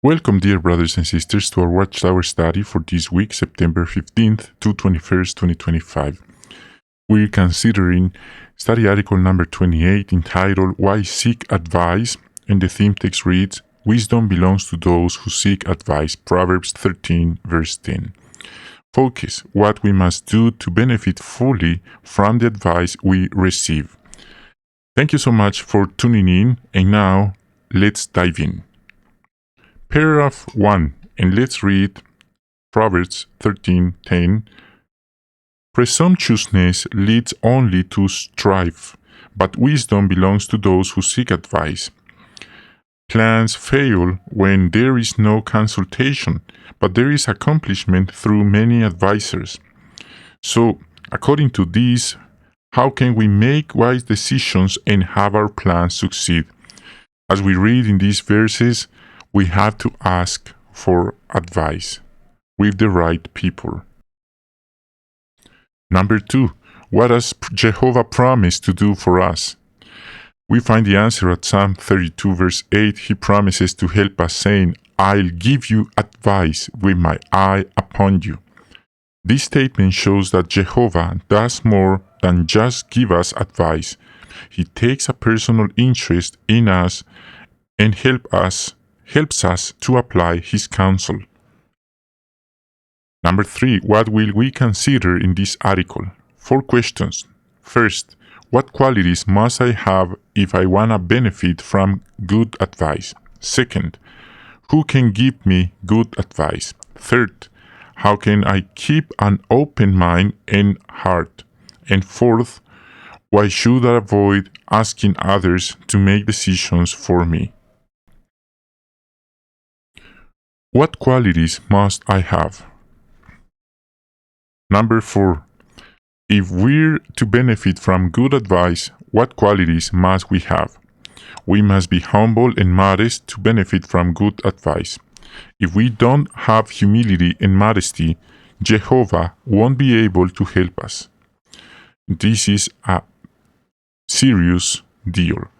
Welcome, dear brothers and sisters, to our Watchtower study for this week, September 15th to 21st, 2025. We're considering study article number 28 entitled Why Seek Advice, and the theme text reads, Wisdom belongs to those who seek advice, Proverbs 13, verse 10. Focus what we must do to benefit fully from the advice we receive. Thank you so much for tuning in, and now let's dive in. Paragraph 1, and let's read Proverbs 13:10. Presumptuousness leads only to strife, but wisdom belongs to those who seek advice. Plans fail when there is no consultation, but there is accomplishment through many advisors. So, according to this, how can we make wise decisions and have our plans succeed? As we read in these verses, we have to ask for advice with the right people. Number 2, what does Jehovah promise to do for us? We find the answer at Psalm 32 verse 8. He promises to help us, saying, I'll give you advice with my eye upon you. This statement shows that Jehovah does more than just give us advice. He takes a personal interest in us and helps us to apply His counsel. Number 3, what will we consider in this article? 4 questions. First, what qualities must I have if I want to benefit from good advice? Second, who can give me good advice? Third, how can I keep an open mind and heart? And fourth, why should I avoid asking others to make decisions for me? What qualities must I have? Number 4. If we're to benefit from good advice, what qualities must we have? We must be humble and modest to benefit from good advice. If we don't have humility and modesty, Jehovah won't be able to help us. This is a serious deal.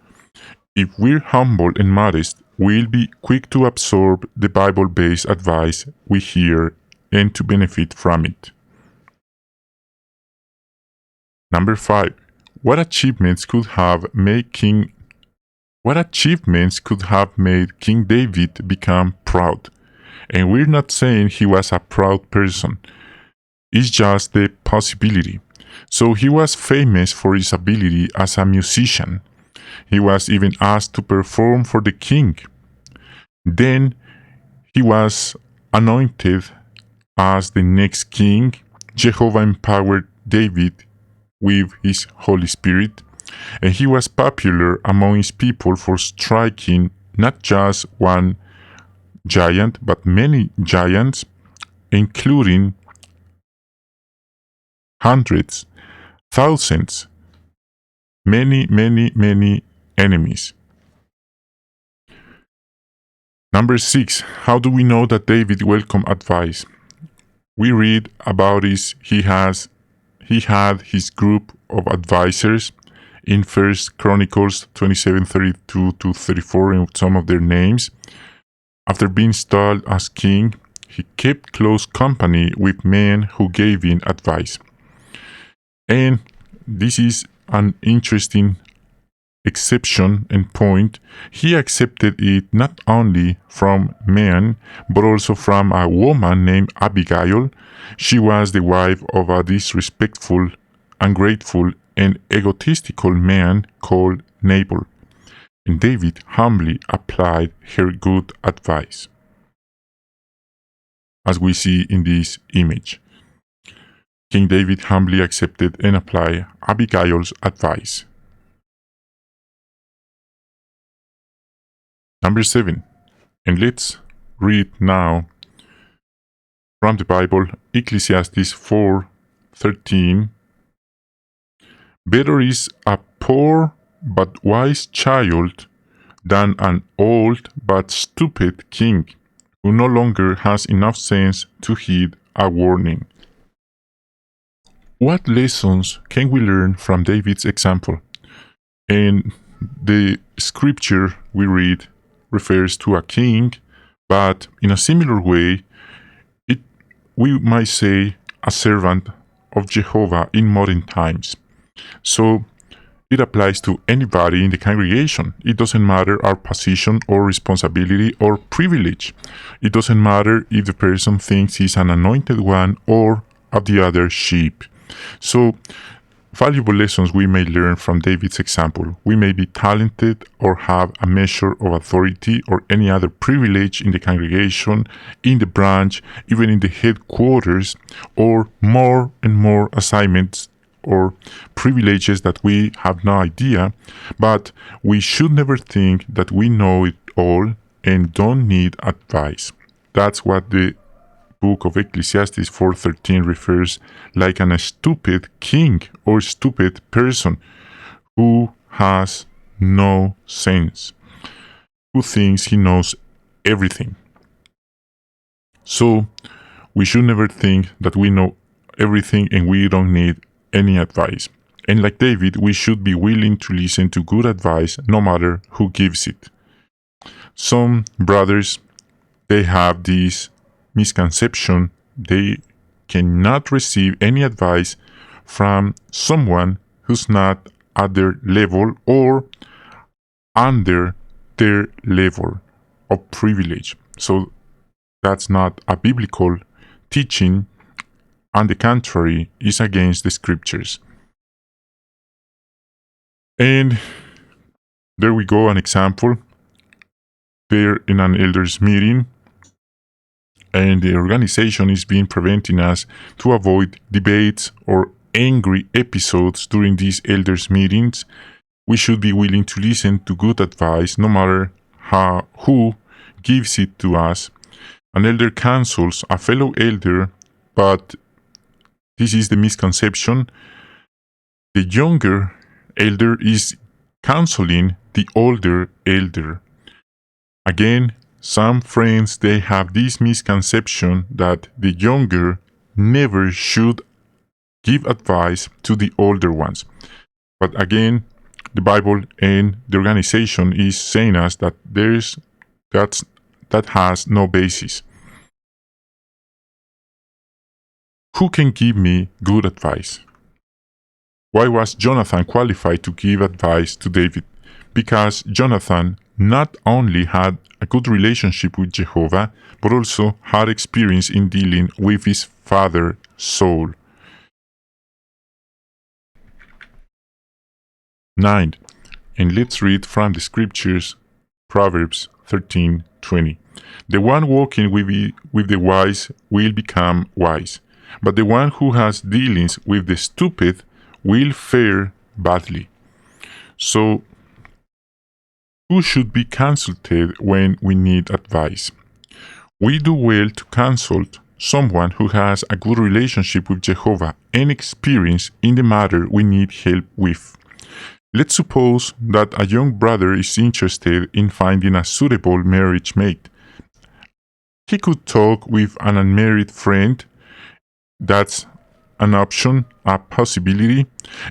If we're humble and modest, we'll be quick to absorb the Bible-based advice we hear and to benefit from it. Number 5. What achievements could have made King David become proud? And we're not saying he was a proud person. It's just the possibility. So he was famous for his ability as a musician. He was even asked to perform for the king. Then he was anointed as the next king. Jehovah empowered David with his Holy Spirit, and he was popular among his people for striking not just one giant, but many giants, including hundreds, thousands, many enemies. Number 6, how do we know that David welcomed advice? We read about he had his group of advisors in 1 Chronicles 27:32-34 and some of their names. After being installed as king, he kept close company with men who gave him advice. And this is an interesting exception and point. He accepted it not only from men, but also from a woman named Abigail. She was the wife of a disrespectful, ungrateful, and egotistical man called Nabal. And David humbly applied her good advice, as we see in this image. King David humbly accepted and applied Abigail's advice. Number 7, and let's read now from the Bible, Ecclesiastes 4:13. Better is a poor but wise child than an old but stupid king who no longer has enough sense to heed a warning. What lessons can we learn from David's example? And the scripture we read refers to a king But in a similar way, we might say a servant of Jehovah in modern times. So it applies to anybody in the congregation. It doesn't matter our position or responsibility or privilege. It doesn't matter if the person thinks he's an anointed one or of the other sheep. So valuable lessons we may learn from David's example. We may be talented or have a measure of authority or any other privilege in the congregation, in the branch, even in the headquarters, or more and more assignments or privileges that we have no idea, but we should never think that we know it all and don't need advice. That's what the book of Ecclesiastes 4:13 refers like a stupid king or stupid person who has no sense, who thinks he knows everything. So we should never think that we know everything and we don't need any advice. And like David, we should be willing to listen to good advice no matter who gives it. Some brothers, they have this misconception. They cannot receive any advice from someone who's not at their level or under their level of privilege. So that's not a biblical teaching. On the contrary, is against the scriptures. And there we go, an example. They're in an elders meeting, and the organization is being preventing us to avoid debates or angry episodes during these elders meetings. We should be willing to listen to good advice, no matter who gives it to us. An elder counsels a fellow elder, but this is the misconception. The younger elder is counseling the older elder. Again, some friends, they have this misconception that the younger never should give advice to the older ones. But again, the Bible and the organization is saying us that that has no basis. Who can give me good advice? Why was Jonathan qualified to give advice to David? Because Jonathan not only had a good relationship with Jehovah, but also had experience in dealing with his father Saul. 9. And let's read from the scriptures, Proverbs 13:20. The one walking with the wise will become wise, but the one who has dealings with the stupid will fare badly. So, who should be consulted when we need advice? We do well to consult someone who has a good relationship with Jehovah and experience in the matter we need help with. Let's suppose that a young brother is interested in finding a suitable marriage mate. He could talk with an unmarried friend. That's an option, a possibility.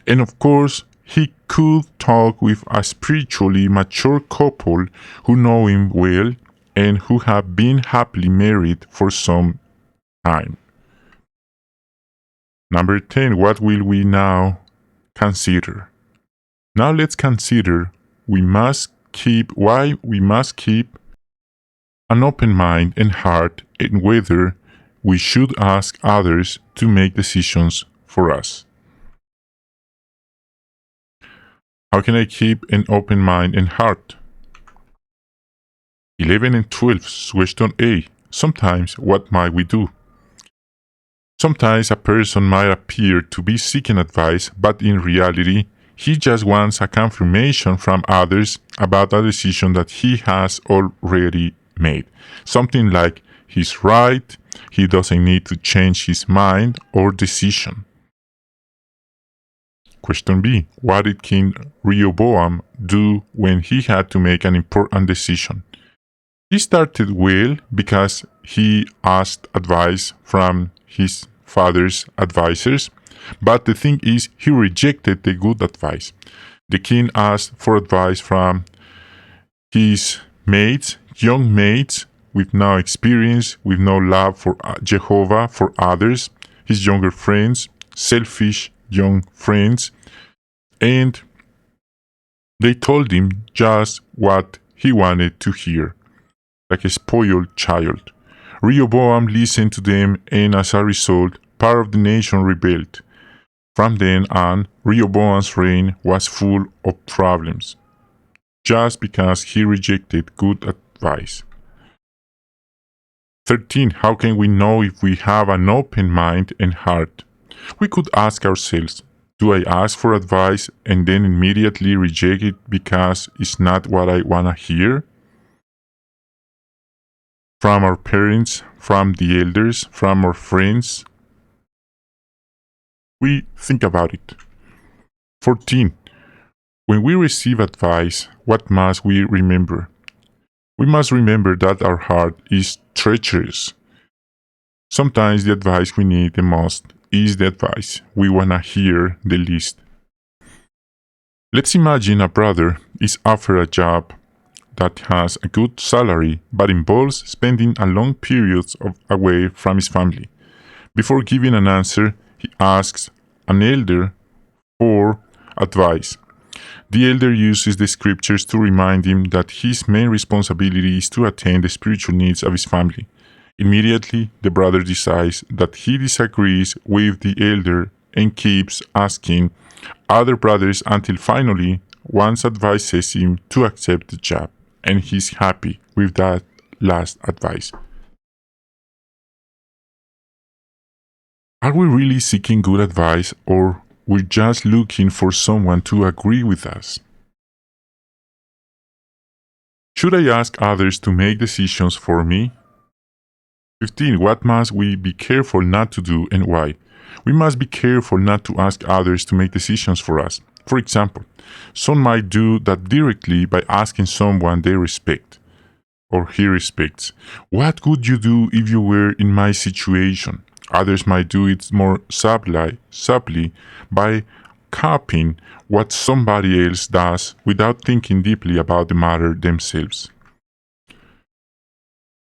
And of course, he could talk with a spiritually mature couple who know him well and who have been happily married for some time. Number 10, what will we now consider? Now let's consider why we must keep an open mind and heart, and whether we should ask others to make decisions for us. How can I keep an open mind and heart? 11 and 12, question A. Sometimes, what might we do? Sometimes a person might appear to be seeking advice, but in reality, he just wants a confirmation from others about a decision that he has already made. Something like he's right, he doesn't need to change his mind or decision. Question B. What did King Rehoboam do when he had to make an important decision? He started well because he asked advice from his father's advisors, but the thing is, he rejected the good advice. The king asked for advice from his mates, young mates, with no experience, with no love for Jehovah, for others, his younger friends, selfish young friends, and they told him just what he wanted to hear, like a spoiled child. Rehoboam listened to them, and as a result, part of the nation rebelled. From then on, Rehoboam's reign was full of problems, just because he rejected good advice. 13. How can we know if we have an open mind and heart? We could ask ourselves, do I ask for advice and then immediately reject it because it's not what I want to hear? From our parents, from the elders, from our friends? We think about it. 14. When we receive advice, what must we remember? We must remember that our heart is treacherous. Sometimes the advice we need the most is the advice we want to hear the least. Let's imagine a brother is offered a job that has a good salary but involves spending a long periods away from his family. Before giving an answer, he asks an elder for advice. The elder uses the scriptures to remind him that his main responsibility is to attend the spiritual needs of his family. Immediately, the brother decides that he disagrees with the elder and keeps asking other brothers until finally one's advises him to accept the job, and he's happy with that last advice. Are we really seeking good advice, or we're just looking for someone to agree with us? Should I ask others to make decisions for me? 15. What must we be careful not to do and why? We must be careful not to ask others to make decisions for us. For example, some might do that directly by asking someone they respect or he respects, what would you do if you were in my situation? Others might do it more subtly by copying what somebody else does without thinking deeply about the matter themselves.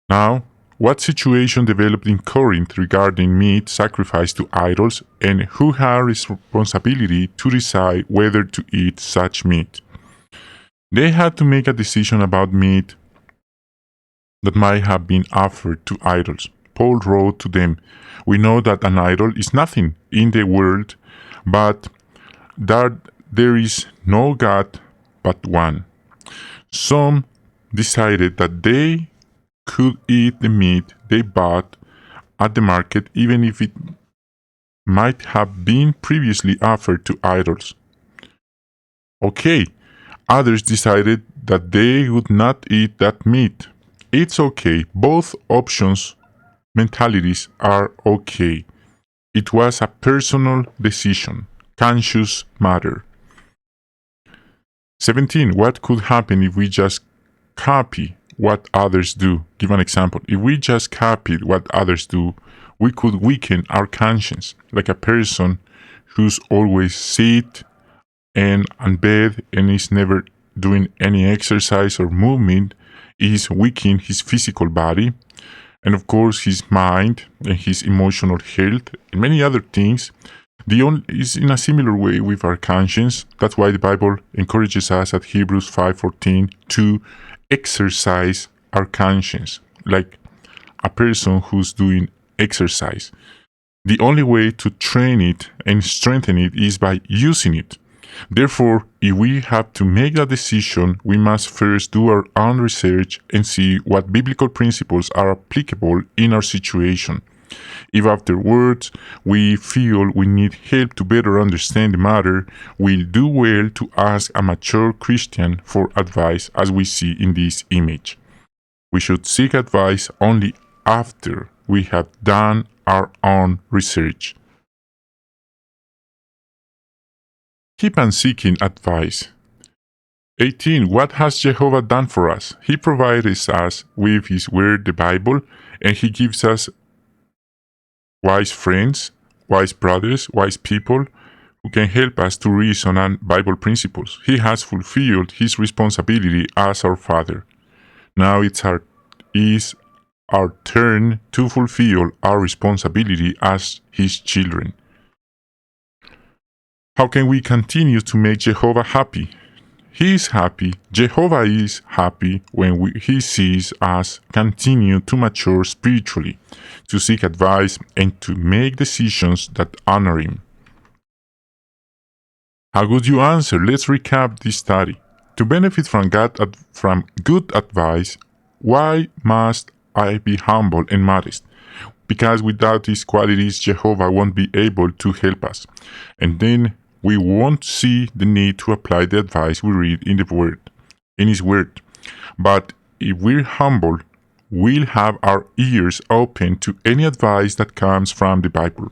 Now, what situation developed in Corinth regarding meat sacrificed to idols, and who had responsibility to decide whether to eat such meat? They had to make a decision about meat that might have been offered to idols. Paul wrote to them, we know that an idol is nothing in the world, but that there is no God but one. Some decided that they could eat the meat they bought at the market even if it might have been previously offered to idols. Okay, others decided that they would not eat that meat. It's okay, both options mentalities are okay. It was a personal decision, conscious matter. 17. What could happen if we just copy what others do? Give an example. If we just copied what others do, we could weaken our conscience, like a person who's always sit and on bed and is never doing any exercise or movement is weakening his physical body, and of course his mind and his emotional health and many other things. Is in a similar way with our conscience. That's why the Bible encourages us at Hebrews 5:14 to exercise our conscience, like a person who's doing exercise. The only way to train it and strengthen it is by using it. Therefore, if we have to make a decision, we must first do our own research and see what biblical principles are applicable in our situation. If afterwards we feel we need help to better understand the matter, we'll do well to ask a mature Christian for advice, as we see in this image. We should seek advice only after we have done our own research. Keep on seeking advice. 18. What has Jehovah done for us? He provides us with His Word, the Bible, and He gives us wise friends, wise brothers, wise people who can help us to reason on Bible principles. He has fulfilled His responsibility as our Father. Now it's our turn to fulfill our responsibility as His children. How can we continue to make Jehovah happy? He is happy, Jehovah is happy when He sees us continue to mature spiritually, to seek advice, and to make decisions that honor Him. How would you answer? Let's recap this study. To benefit from good advice, why must I be humble and modest? Because without these qualities, Jehovah won't be able to help us. And then we won't see the need to apply the advice we read in His Word. But if we're humble, we'll have our ears open to any advice that comes from the Bible.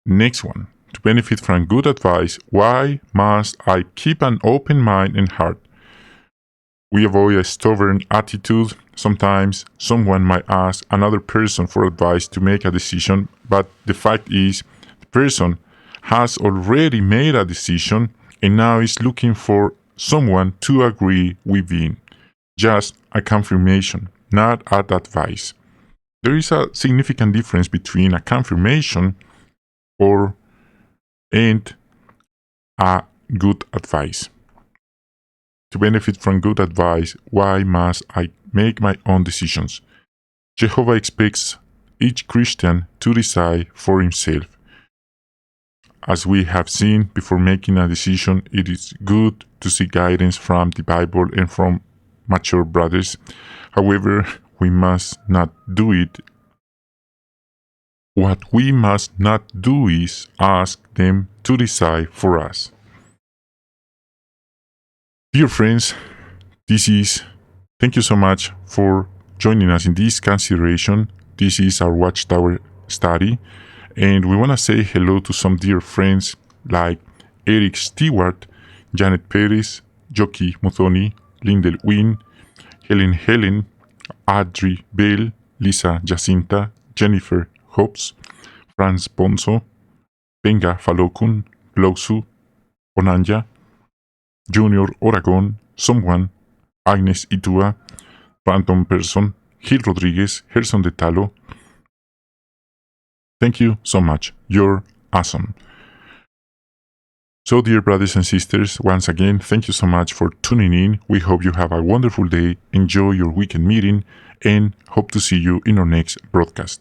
Next one. To benefit from good advice, why must I keep an open mind and heart? We avoid a stubborn attitude. Sometimes someone might ask another person for advice to make a decision, but the fact is, the person has already made a decision and now is looking for someone to agree with him. Just a confirmation, not an advice. There is a significant difference between a confirmation and a good advice. To benefit from good advice, why must I make my own decisions? Jehovah expects each Christian to decide for himself. As we have seen, before making a decision, it is good to seek guidance from the Bible and from mature brothers. However, we must not do it. What we must not do is ask them to decide for us. Dear friends, thank you so much for joining us in this consideration. This is our Watchtower study, and we want to say hello to some dear friends like Eric Stewart, Janet Perez, Joki Muthoni, Lindel Wynn, Helen, Adri Bell, Lisa Jacinta, Jennifer Hobbs, Franz Bonzo, Benga Falokun, Glausu, Onanja, Junior Oragon, Someone, Agnes Itua, Random Person, Gil Rodriguez, Gerson de Talo. Thank you so much. You're awesome. So, dear brothers and sisters, once again, thank you so much for tuning in. We hope you have a wonderful day, enjoy your weekend meeting, and hope to see you in our next broadcast.